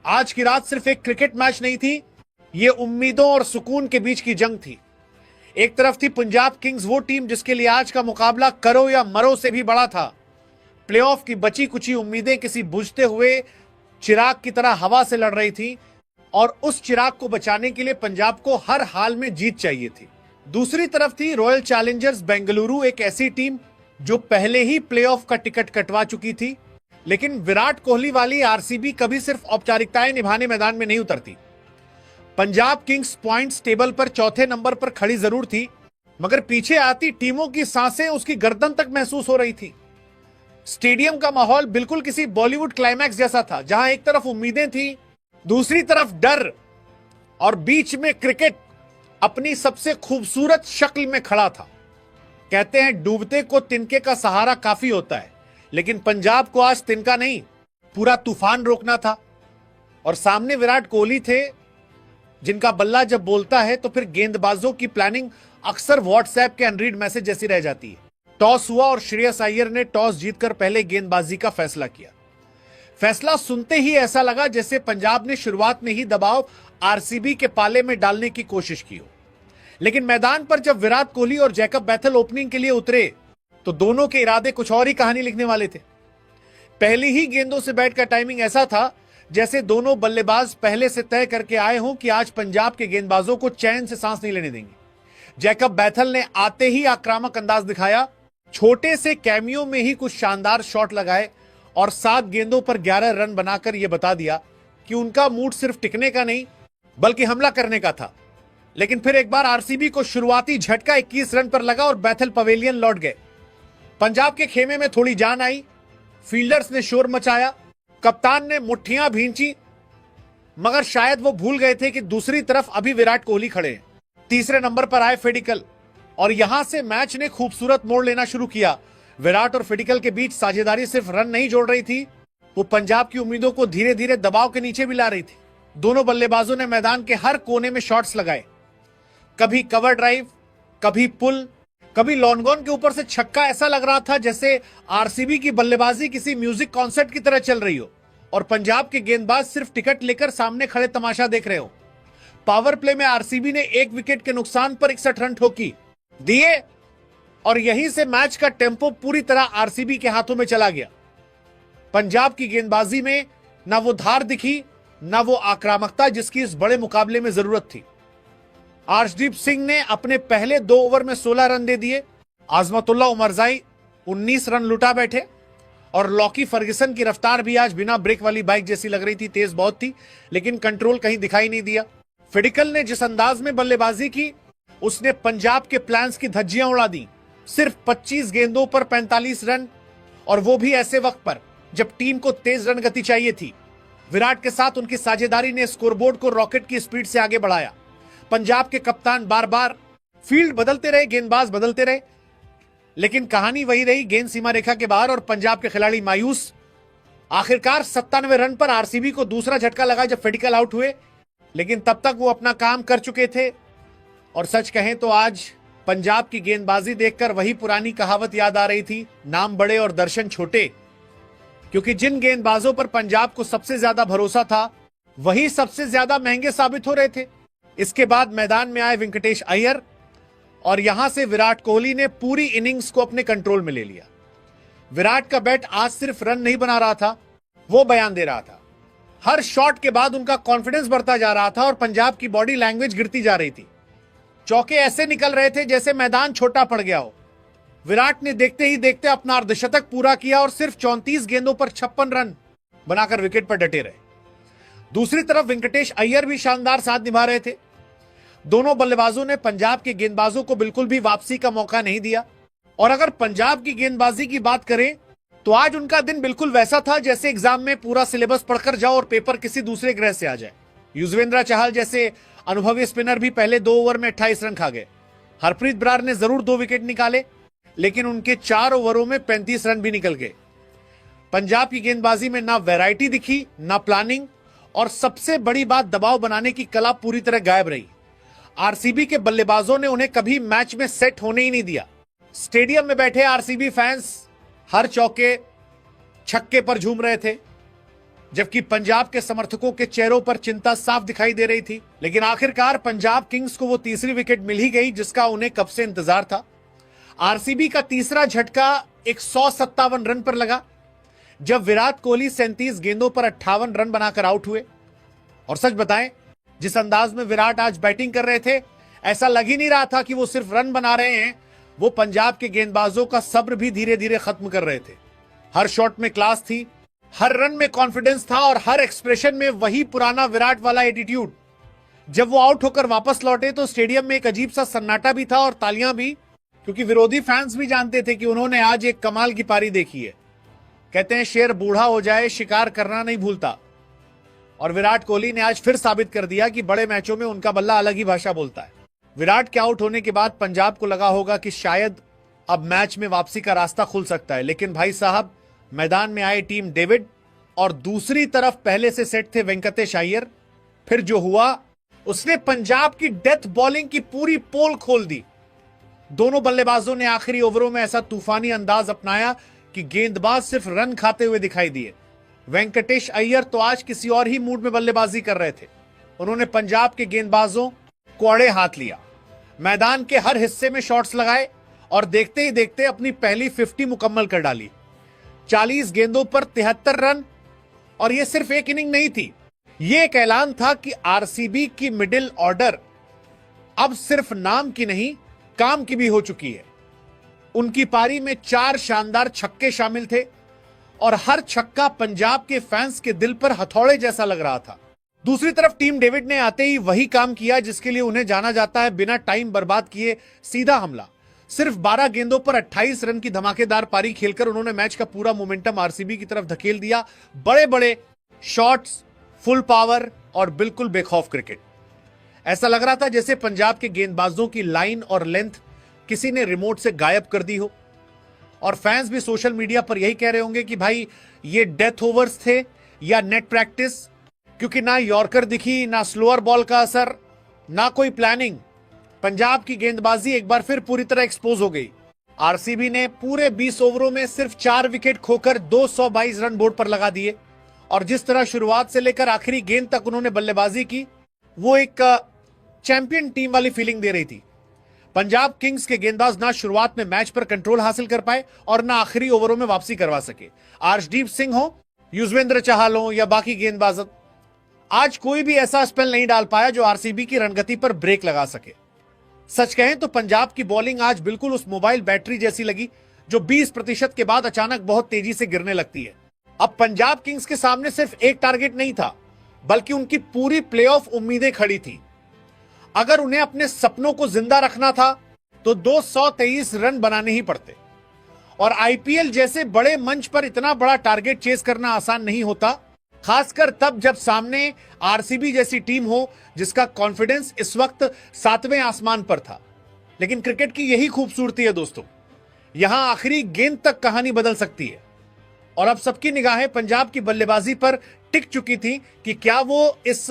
आज की रात सिर्फ एक क्रिकेट मैच नहीं थी, ये उम्मीदों और सुकून के बीच की जंग थी। एक तरफ थी पंजाब किंग्स, वो टीम जिसके लिए आज का मुकाबला करो या मरो से भी बड़ा था। प्लेऑफ की बची कुची उम्मीदें किसी बुझते हुए चिराग की तरह हवा से लड़ रही थी और उस चिराग को बचाने के लिए पंजाब को हर हाल में जीत चाहिए थी। दूसरी तरफ थी रॉयल चैलेंजर्स बेंगलुरु, एक ऐसी टीम जो पहले ही प्लेऑफ का टिकट कटवा चुकी थी। लेकिन विराट कोहली वाली आरसीबी कभी सिर्फ औपचारिकताएं निभाने मैदान में नहीं उतरती। पंजाब किंग्स पॉइंट्स टेबल पर चौथे नंबर पर खड़ी जरूर थी, मगर पीछे आती टीमों की सांसें उसकी गर्दन तक महसूस हो रही थी। स्टेडियम का माहौल बिल्कुल किसी बॉलीवुड क्लाइमैक्स जैसा था, जहां एक तरफ उम्मीदें थी, दूसरी तरफ डर और बीच में क्रिकेट अपनी सबसे खूबसूरत शक्ल में खड़ा था। कहते हैं डूबते को तिनके का सहारा काफी होता है, लेकिन पंजाब को आज तिनका नहीं, पूरा तूफान रोकना था। और सामने विराट कोहली थे, जिनका बल्ला जब बोलता है तो फिर गेंदबाजों की प्लानिंग अक्सर व्हाट्सएप के अनरीड मैसेज जैसी रह जाती है। टॉस हुआ और श्रेयस अय्यर ने टॉस जीतकर पहले गेंदबाजी का फैसला किया। फैसला सुनते ही ऐसा लगा जैसे पंजाब ने शुरुआत में ही दबाव आरसीबी के पाले में डालने की कोशिश की हो। लेकिन मैदान पर जब विराट कोहली और जैकब बैथल ओपनिंग के लिए उतरे तो दोनों के इरादे कुछ और ही कहानी लिखने वाले थे। पहली ही गेंदों से बैट का टाइमिंग ऐसा था जैसे दोनों बल्लेबाज पहले से तय करके आए हों कि आज पंजाब के गेंदबाजों को चैन से सांस नहीं लेने देंगे। जैकब बैथल ने आते ही आक्रामक अंदाज दिखाया, छोटे से कैमियो में ही कुछ शानदार शॉट लगाए और 7 गेंदों पर 11 रन बनाकर यह बता दिया कि उनका मूड सिर्फ टिकने का नहीं बल्कि हमला करने का था। लेकिन फिर एक बार आरसीबी को शुरुआती झटका 21 रन पर लगा और बैथल पवेलियन लौट गए। पंजाब के खेमे में थोड़ी जान आई, फील्डर्स ने शोर मचाया, कप्तान ने मुट्ठियां भींची, मगर शायद वो भूल गए थे कि दूसरी तरफ अभी विराट कोहली खड़े हैं। तीसरे नंबर पर आए फेडिकल और यहां से मैच ने खूबसूरत मोड़ लेना शुरू किया। विराट और फेडिकल के बीच साझेदारी सिर्फ रन नहीं जोड़ रही थी, वो पंजाब की उम्मीदों को धीरे धीरे दबाव के नीचे भी ला रही थी। दोनों बल्लेबाजों ने मैदान के हर कोने में शॉट्स लगाए, कभी कवर ड्राइव, कभी पुल, कभी लॉन्गॉन के ऊपर से छक्का। ऐसा लग रहा था जैसे आरसीबी की बल्लेबाजी किसी म्यूजिक कॉन्सर्ट की तरह चल रही हो और पंजाब के गेंदबाज सिर्फ टिकट लेकर सामने खड़े तमाशा देख रहे हो। पावर प्ले में आरसीबी ने 1 विकेट के नुकसान पर 61 रन ठोकी दिए और यहीं से मैच का टेम्पो पूरी तरह आरसीबी के हाथों में चला गया। पंजाब की गेंदबाजी में ना वो धार दिखी, ना वो आक्रामकता जिसकी इस बड़े मुकाबले में जरूरत थी। अर्शदीप सिंह ने अपने पहले 2 ओवर में 16 रन दे दिए। आजमतुल्ला उमरजाई 19 रन लुटा बैठे और लॉकी फर्गसन की रफ्तार भी आज बिना ब्रेक वाली बाइक जैसी लग रही थी, तेज बहुत थी, लेकिन कंट्रोल कहीं दिखाई नहीं दिया। फेडिकल ने जिस अंदाज में बल्लेबाजी की, उसने पंजाब के प्लान्स की धज्जियां उड़ा दी। सिर्फ 25 गेंदों पर 45 रन, और वो भी ऐसे वक्त पर जब टीम को तेज रन गति चाहिए थी। विराट के साथ उनकी साझेदारी ने स्कोरबोर्ड को रॉकेट की स्पीड से आगे बढ़ाया। पंजाब के कप्तान बार बार फील्ड बदलते रहे, गेंदबाज बदलते रहे, लेकिन कहानी वही रही, गेंद सीमा रेखा के बाहर और पंजाब के खिलाड़ी मायूस। आखिरकार 97 रन पर आरसीबी को दूसरा झटका लगा जब फेडिकल आउट हुए, लेकिन तब तक वो अपना काम कर चुके थे। और सच कहें तो आज पंजाब की गेंदबाजी देखकर वही पुरानी कहावत याद आ रही थी, नाम बड़े और दर्शन छोटे। क्योंकि जिन गेंदबाजों पर पंजाब को सबसे ज्यादा भरोसा था, वही सबसे ज्यादा महंगे साबित हो रहे थे। इसके बाद मैदान में आए वेंकटेश अय्यर और यहां से विराट कोहली ने पूरी इनिंग्स को अपने कंट्रोल में ले लिया। विराट का बैट आज सिर्फ रन नहीं बना रहा था, वो बयान दे रहा था। हर शॉट के बाद उनका कॉन्फिडेंस बढ़ता जा रहा था और पंजाब की बॉडी लैंग्वेज गिरती जा रही थी। चौके ऐसे निकल रहे थे जैसे मैदान छोटा पड़ गया हो। विराट ने देखते ही देखते अपना अर्धशतक पूरा किया और सिर्फ 34 गेंदों पर 56 रन बनाकर विकेट पर डटे रहे। दूसरी तरफ वेंकटेश अय्यर भी शानदार साथ निभा रहे थे। दोनों बल्लेबाजों ने पंजाब के गेंदबाजों को बिल्कुल भी वापसी का मौका नहीं दिया। और अगर पंजाब की गेंदबाजी की बात करें तो आज उनका दिन बिल्कुल वैसा था जैसे एग्जाम में पूरा सिलेबस पढ़कर जाओ और पेपर किसी दूसरे ग्रह से आ जाए। युजवेंद्र चहल जैसे अनुभवी स्पिनर भी पहले 2 ओवर में 28 रन खा गए। हरप्रीत बरार ने जरूर 2 विकेट निकाले, लेकिन उनके 4 ओवरों में 35 रन भी निकल गए। पंजाब की गेंदबाजी में ना वैरायटी दिखी, ना प्लानिंग, और सबसे बड़ी बात दबाव बनाने की कला पूरी तरह गायब रही। आरसीबी के बल्लेबाजों ने उन्हें कभी मैच में सेट होने ही नहीं दिया। स्टेडियम में बैठे आरसीबी फैंस हर चौके छक्के पर झूम रहे थे। जबकि पंजाब के समर्थकों के चेहरों पर चिंता साफ दिखाई दे रही थी। लेकिन आखिरकार पंजाब किंग्स को वो तीसरी विकेट मिल ही गई जिसका उन्हें कब से इंतजार था। आरसीबी का तीसरा झटका 157 रन पर लगा जब विराट कोहली 37 गेंदों पर 58 रन बनाकर आउट हुए। और सच बताएं, जिस अंदाज में विराट आज बैटिंग कर रहे थे, ऐसा लग ही नहीं रहा था कि वो सिर्फ रन बना रहे हैं, वो पंजाब के गेंदबाजों का सब्र भी धीरे धीरे खत्म कर रहे थे। हर शॉट में क्लास थी, हर रन में कॉन्फिडेंस था और हर एक्सप्रेशन में वही पुराना विराट वाला एटीट्यूड। जब वो आउट होकर वापस लौटे तो स्टेडियम में एक अजीब सा सन्नाटा भी था और तालियां भी, क्योंकि विरोधी फैंस भी जानते थे कि उन्होंने आज एक कमाल की पारी देखी है। कहते हैं शेर बूढ़ा हो जाए शिकार करना नहीं भूलता, और विराट कोहली ने आज फिर साबित कर दिया कि बड़े मैचों में उनका बल्ला अलग ही भाषा बोलता है। विराट के आउट होने के बाद पंजाब को लगा होगा कि शायद अब मैच में वापसी का रास्ता खुल सकता है, लेकिन भाई साहब, मैदान में आए टीम डेविड और दूसरी तरफ पहले से सेट थे वेंकटेश अय्यर। फिर जो हुआ, उसने पंजाब की डेथ बॉलिंग की पूरी पोल खोल दी। दोनों बल्लेबाजों ने आखिरी ओवरों में ऐसा तूफानी अंदाज अपनाया कि गेंदबाज सिर्फ रन खाते हुए दिखाई दिए। वेंकटेश अय्यर तो आज किसी और ही मूड में बल्लेबाजी कर रहे थे। उन्होंने पंजाब के गेंदबाजों को अड़े हाथ लिया, मैदान के हर हिस्से में शॉट्स लगाए और देखते ही देखते अपनी पहली 50 मुकम्मल कर डाली। 40 गेंदों पर 73 रन। और यह सिर्फ एक इनिंग नहीं थी, यह एक ऐलान था कि आरसीबी की मिडिल ऑर्डर अब सिर्फ नाम की नहीं, काम की भी हो चुकी है। उनकी पारी में 4 शानदार छक्के शामिल थे और हर छक्का पंजाब के फैंस के दिल पर हथौड़े जैसा लग रहा था। दूसरी तरफ टीम डेविड ने आते ही वही काम किया जिसके लिए उन्हें जाना जाता है, बिना टाइम बर्बाद किए सीधा हमला। सिर्फ 12 गेंदों पर 28 रन की धमाकेदार पारी खेलकर उन्होंने मैच का पूरा मोमेंटम आरसीबी की तरफ धकेल दिया। बड़े बड़े शॉट्स, फुल पावर और बिल्कुल बेखौफ क्रिकेट। ऐसा लग रहा था जैसे पंजाब के गेंदबाजों की लाइन और लेंथ किसी ने रिमोट से गायब कर दी हो। और फैंस भी सोशल मीडिया पर यही कह रहे होंगे कि भाई ये डेथ ओवर्स थे या नेट प्रैक्टिस, क्योंकि ना यॉर्कर दिखी, ना स्लोअर बॉल का असर, ना कोई प्लानिंग। पंजाब की गेंदबाजी एक बार फिर पूरी तरह एक्सपोज हो गई। आरसीबी ने पूरे 20 ओवरों में सिर्फ 4 विकेट खोकर 222 रन बोर्ड पर लगा दिए। और जिस तरह शुरुआत से लेकर आखिरी गेंद तक उन्होंने बल्लेबाजी की, वो एक चैंपियन टीम वाली फीलिंग दे रही थी। पंजाब किंग्स के गेंदबाज ना शुरुआत में मैच पर कंट्रोल हासिल कर पाए और ना आखिरी ओवरों में वापसी करवा सके। अर्शदीप सिंह हो, युजवेंद्र चहल हो या बाकी गेंदबाज, आज कोई भी ऐसा स्पेल नहीं डाल पाया जो आरसीबी की रणगति पर ब्रेक लगा सके। सच कहें तो पंजाब की बॉलिंग आज बिल्कुल उस मोबाइल बैटरी जैसी लगी जो 20% के बाद अचानक बहुत तेजी से गिरने लगती है। अब पंजाब किंग्स के सामने सिर्फ एक टारगेट नहीं था, बल्कि उनकी पूरी प्लेऑफ उम्मीदें खड़ी थी। अगर उन्हें अपने सपनों को जिंदा रखना था तो 223 रन बनाने ही पड़ते। और आईपीएल जैसे बड़े मंच पर इतना बड़ा टारगेट चेस करना आसान नहीं होता, खासकर तब जब सामने आरसीबी जैसी टीम हो जिसका कॉन्फिडेंस इस वक्त 7वें आसमान पर था। लेकिन क्रिकेट की यही खूबसूरती है दोस्तों, यहां आखिरी गेंद तक कहानी बदल सकती है। और अब सबकी निगाहें पंजाब की बल्लेबाजी पर टिक चुकी थी कि क्या वो इस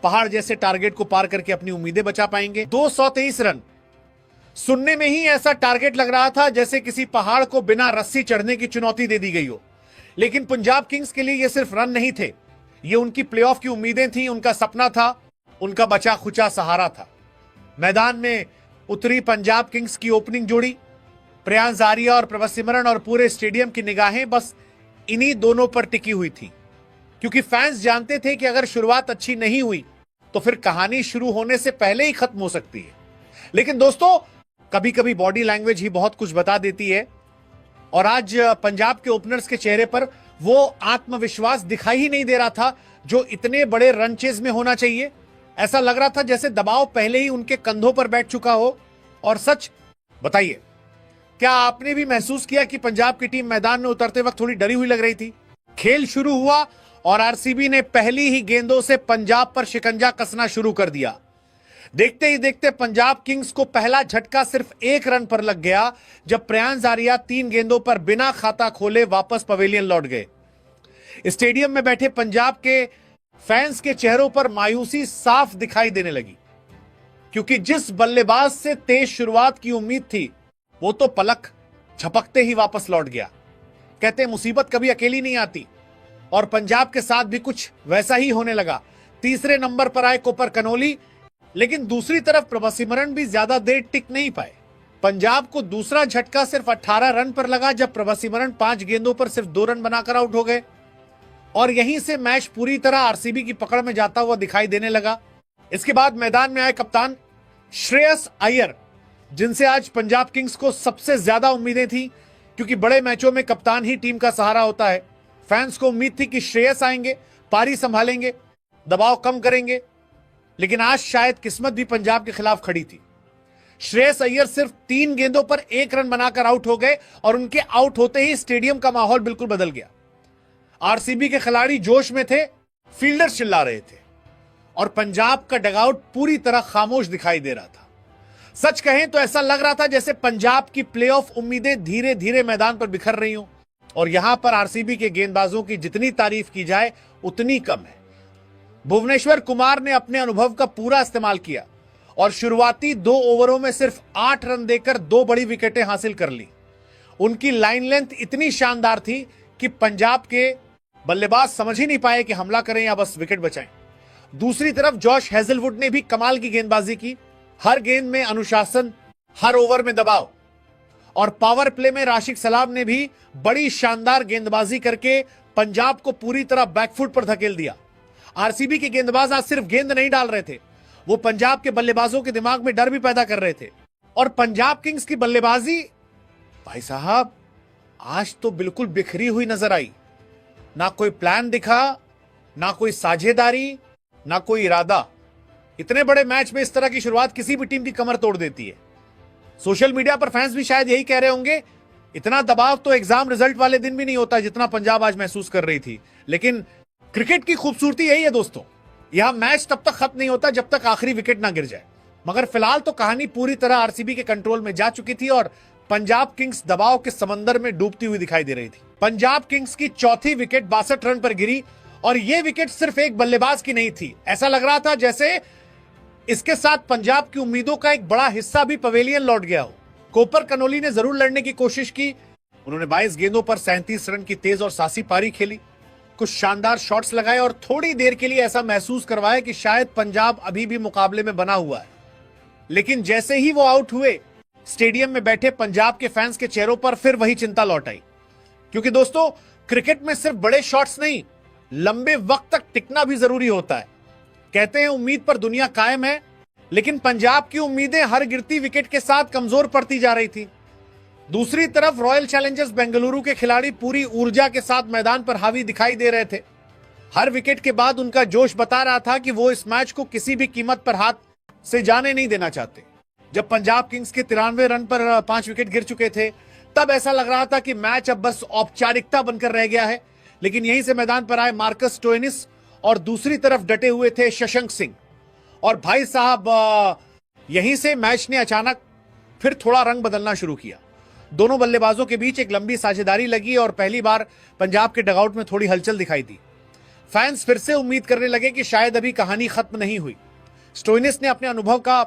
पहाड़ जैसे टारगेट को पार करके अपनी उम्मीदें बचा पाएंगे। 223 रन सुनने में ही ऐसा टारगेट लग रहा था जैसे किसी पहाड़ को बिना रस्सी चढ़ने की चुनौती दे दी गई हो। लेकिन पंजाब किंग्स के लिए ये सिर्फ रन नहीं थे, ये उनकी प्लेऑफ की उम्मीदें थी, उनका सपना था, उनका बचा खुचा सहारा था। मैदान में उतरी पंजाब किंग्स की ओपनिंग जोड़ी, प्रियांश आर्या और प्रभा सिमरन, और पूरे स्टेडियम की निगाहें बस इन्हीं दोनों पर टिकी हुई थी। क्योंकि फैंस जानते थे कि अगर शुरुआत अच्छी नहीं हुई तो फिर कहानी शुरू होने से पहले ही खत्म हो सकती है। लेकिन दोस्तों, कभी कभी बॉडी लैंग्वेज ही बहुत कुछ बता देती है, और आज पंजाब के ओपनर्स के चेहरे पर वो आत्मविश्वास दिखाई ही नहीं दे रहा था जो इतने बड़े रन चेज में होना चाहिए। ऐसा लग रहा था जैसे दबाव पहले ही उनके कंधों पर बैठ चुका हो। और सच बताइए, क्या आपने भी महसूस किया कि पंजाब की टीम मैदान में उतरते वक्त थोड़ी डरी हुई लग रही थी? खेल शुरू हुआ और आरसीबी ने पहली ही गेंदों से पंजाब पर शिकंजा कसना शुरू कर दिया। देखते ही देखते पंजाब किंग्स को पहला झटका सिर्फ 1 रन पर लग गया जब प्रियांश आर्या 3 गेंदों पर बिना खाता खोले वापस पवेलियन लौट गए। स्टेडियम में बैठे पंजाब के फैंस के चेहरों पर मायूसी साफ दिखाई देने लगी, क्योंकि जिस बल्लेबाज से तेज शुरुआत की उम्मीद थी वो तो पलक झपकते ही वापस लौट गया। कहते मुसीबत कभी अकेली नहीं आती, और पंजाब के साथ भी कुछ वैसा ही होने लगा। तीसरे नंबर पर आए कोपर कनोली, लेकिन दूसरी तरफ प्रभसिमरन भी ज्यादा देर टिक नहीं पाए। पंजाब को दूसरा झटका सिर्फ 18 रन पर लगा जब प्रभसिमरन 5 गेंदों पर सिर्फ 2 रन बनाकर आउट हो गए और यहीं से मैच पूरी तरह आरसीबी की पकड़ में जाता हुआ दिखाई देने लगा। इसके बाद मैदान में आए कप्तान श्रेयस अय्यर, जिनसे आज पंजाब किंग्स को सबसे ज्यादा उम्मीदें थी, क्योंकि बड़े मैचों में कप्तान ही टीम का सहारा होता है। फैंस को उम्मीद थी कि श्रेयस आएंगे, पारी संभालेंगे, दबाव कम करेंगे, लेकिन आज शायद किस्मत भी पंजाब के खिलाफ खड़ी थी। श्रेयस अय्यर सिर्फ 3 गेंदों पर 1 रन बनाकर आउट हो गए और उनके आउट होते ही स्टेडियम का माहौल बिल्कुल बदल गया। आरसीबी के खिलाड़ी जोश में थे, फील्डर्स चिल्ला रहे थे और पंजाब का डगआउट पूरी तरह खामोश दिखाई दे रहा था। सच कहें तो ऐसा लग रहा था जैसे पंजाब की प्लेऑफ उम्मीदें धीरे धीरे मैदान पर बिखर रही हों और यहां पर आरसीबी के गेंदबाजों की जितनी तारीफ की जाए उतनी कम है। भुवनेश्वर कुमार ने अपने अनुभव का पूरा इस्तेमाल किया और शुरुआती 2 ओवरों में सिर्फ 8 रन देकर 2 बड़ी विकेटें हासिल कर ली। उनकी लाइन लेंथ इतनी शानदार थी कि पंजाब के बल्लेबाज समझ ही नहीं पाए कि हमला करें या बस विकेट बचाएं। दूसरी तरफ जॉश हेजलवुड ने भी कमाल की गेंदबाजी की। हर गेंद में अनुशासन, हर ओवर में दबाव और पावर प्ले में राशिद सलाम ने भी बड़ी शानदार गेंदबाजी करके पंजाब को पूरी तरह बैकफुट पर धकेल दिया। आरसीबी के गेंदबाज आज सिर्फ गेंद नहीं डाल रहे थे, वो पंजाब के बल्लेबाजों के दिमाग में डर भी पैदा कर रहे थे। और पंजाब किंग्स की बल्लेबाजी भाई साहब आज तो बिल्कुल बिखरी हुई नजर आई। ना कोई प्लान दिखा, ना कोई साझेदारी, ना कोई इरादा। इतने बड़े मैच में इस तरह की शुरुआत किसी भी टीम की कमर तोड़ देती है। सोशल मीडिया पर फैंस भी शायद यही कह रहे होंगे, इतना दबाव तो एग्जाम रिजल्ट वाले दिन भी नहीं होता जितना पंजाब आज महसूस कर रही थी। लेकिन क्रिकेट की खूबसूरती यही है दोस्तों, यह मैच तब तक खत्म नहीं होता जब तक आखिरी विकेट ना गिर जाए। मगर फिलहाल तो कहानी पूरी तरह आरसीबी के कंट्रोल में जा चुकी थी और पंजाब किंग्स दबाव के समंदर में डूबती हुई दिखाई दे रही थी। पंजाब किंग्स की चौथी विकेट 62 रन पर गिरी और यह विकेट सिर्फ एक बल्लेबाज की नहीं थी। ऐसा लग रहा था जैसे इसके साथ पंजाब की उम्मीदों का एक बड़ा हिस्सा भी पवेलियन लौट गया हो। कोपर कनोली ने जरूर लड़ने की कोशिश की। उन्होंने 22 गेंदों पर 37 रन की तेज और सासी पारी खेली, कुछ शानदार शॉट्स लगाए और थोड़ी देर के लिए ऐसा महसूस करवाया कि शायद पंजाब अभी भी मुकाबले में बना हुआ है। लेकिन जैसे ही वो आउट हुए, स्टेडियम में बैठे पंजाब के फैंस के चेहरों पर फिर वही चिंता लौट आई। क्योंकि दोस्तों, क्रिकेट में सिर्फ बड़े शॉट्स नहीं, लंबे वक्त तक टिकना भी जरूरी होता है। कहते हैं उम्मीद पर दुनिया कायम है, लेकिन पंजाब की उम्मीदें हर गिरती विकेट के साथ कमजोर पड़ती जा रही थी। दूसरी तरफ रॉयल चैलेंजर्स बेंगलुरु के खिलाड़ी पूरी ऊर्जा के साथ मैदान पर हावी दिखाई दे रहे थे। हर विकेट के बाद उनका जोश बता रहा था कि वो इस मैच को किसी भी कीमत पर हाथ से जाने नहीं देना चाहते। जब पंजाब किंग्स के 93 रन पर 5 विकेट गिर चुके थे, तब ऐसा लग रहा था कि मैच अब बस औपचारिकता बनकर रह गया है। लेकिन यहीं से मैदान पर आए मार्कस स्टोइनिस और दूसरी तरफ डटे हुए थे शशांक सिंह। और भाई साहब, यहीं से मैच ने अचानक फिर थोड़ा रंग बदलना शुरू किया। दोनों बल्लेबाजों के बीच एक लंबी साझेदारी लगी और पहली बार पंजाब के डगआउट में थोड़ी हलचल दिखाई दी। फैंस फिर से उम्मीद करने लगे कि शायद अभी कहानी खत्म नहीं हुई। स्टोइनिस ने अपने अनुभव का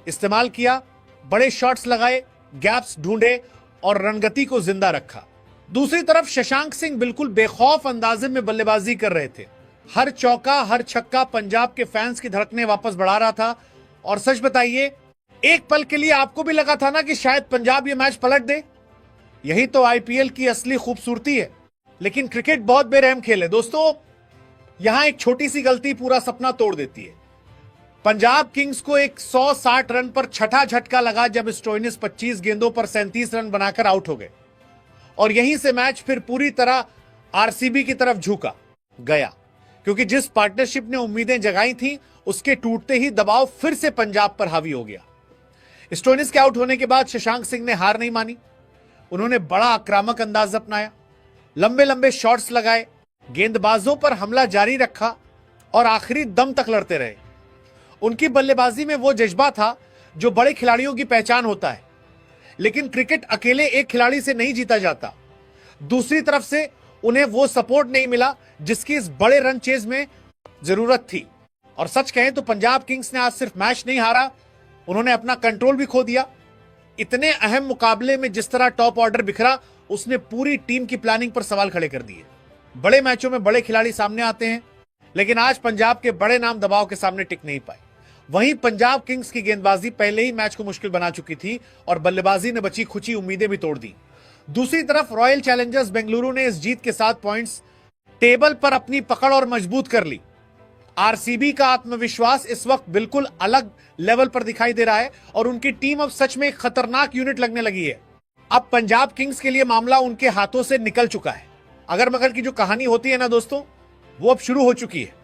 इस्तेमाल किया, बड़े शॉट्स लगाए, गैप्स ढूंढे और रणगति को जिंदा रखा। दूसरी तरफ शशांक सिंह बिल्कुल बेखौफ अंदाजे में बल्लेबाजी कर रहे थे। हर चौका, हर छक्का पंजाब के फैंस की धड़कनें वापस बढ़ा रहा था। और सच बताइए, एक पल के लिए आपको भी लगा था ना कि शायद पंजाब ये मैच पलट दे। यही तो आईपीएल की असली खूबसूरती है। लेकिन क्रिकेट बहुत बेरहम खेल है दोस्तों, यहां एक छोटी सी गलती पूरा सपना तोड़ देती है। पंजाब किंग्स को एक 160 रन पर छठा झटका लगा जब स्टोइनिस 25 गेंदों पर 37 रन बनाकर आउट हो गए और यहीं से मैच फिर पूरी तरह आरसीबी की तरफ झुका गया। क्योंकि जिस पार्टनरशिप ने उम्मीदें जगाई थी, उसके टूटते ही दबाव फिर से पंजाब पर हावी हो गया। स्टोइनिस के आउट होने के बाद शशांक सिंह ने हार नहीं मानी। उन्होंने बड़ा आक्रामक अंदाज अपनाया, लंबे लंबे शॉट्स लगाए, गेंदबाजों पर हमला जारी रखा और आखिरी दम तक लड़ते रहे। उनकी बल्लेबाजी में वो जज्बा था जो बड़े खिलाड़ियों की पहचान होता है। लेकिन क्रिकेट अकेले एक खिलाड़ी से नहीं जीता जाता। दूसरी तरफ से उन्हें वो सपोर्ट नहीं मिला जिसकी इस बड़े रन चेज में जरूरत थी। और सच कहें तो पंजाब किंग्स ने आज सिर्फ मैच नहीं हारा, उन्होंने अपना कंट्रोल भी खो दिया। इतने अहम मुकाबले में जिस तरह टॉप ऑर्डर बिखरा, उसने पूरी टीम की प्लानिंग पर सवाल खड़े कर दिए। बड़े मैचों में बड़े खिलाड़ी सामने आते हैं, लेकिन आज पंजाब के बड़े नाम दबाव के सामने टिक नहीं पाए। वहीं पंजाब किंग्स की गेंदबाजी पहले ही मैच को मुश्किल बना चुकी थी और बल्लेबाजी ने बची खुची उम्मीदें भी तोड़ दी। दूसरी तरफ रॉयल चैलेंजर्स बेंगलुरु ने इस जीत के 7 पॉइंट्स टेबल पर अपनी पकड़ और मजबूत कर ली। आरसीबी का आत्मविश्वास इस वक्त बिल्कुल अलग लेवल पर दिखाई दे रहा है और उनकी टीम अब सच में एक खतरनाक यूनिट लगने लगी है। अब पंजाब किंग्स के लिए मामला उनके हाथों से निकल चुका है। अगर मगर की जो कहानी होती है ना दोस्तों, वो अब शुरू हो चुकी है।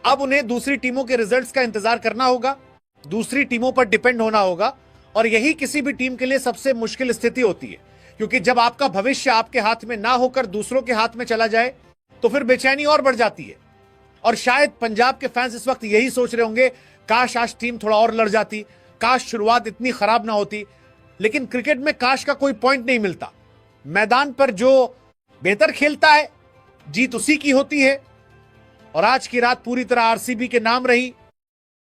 अब उन्हें दूसरी टीमों के रिजल्ट्स का इंतजार करना होगा, दूसरी टीमों पर डिपेंड होना होगा, और यही किसी भी टीम के लिए सबसे मुश्किल स्थिति होती है, क्योंकि जब आपका भविष्य आपके हाथ में ना होकर दूसरों के हाथ में चला जाए तो फिर बेचैनी और बढ़ जाती है। और शायद पंजाब के फैंस इस वक्त यही सोच रहे होंगे, काश आज टीम थोड़ा और लड़ जाती, काश शुरुआत इतनी खराब ना होती। लेकिन क्रिकेट में काश का कोई पॉइंट नहीं मिलता। मैदान पर जो बेहतर खेलता है, जीत उसी की होती है। और आज की रात पूरी तरह आरसीबी के नाम रही।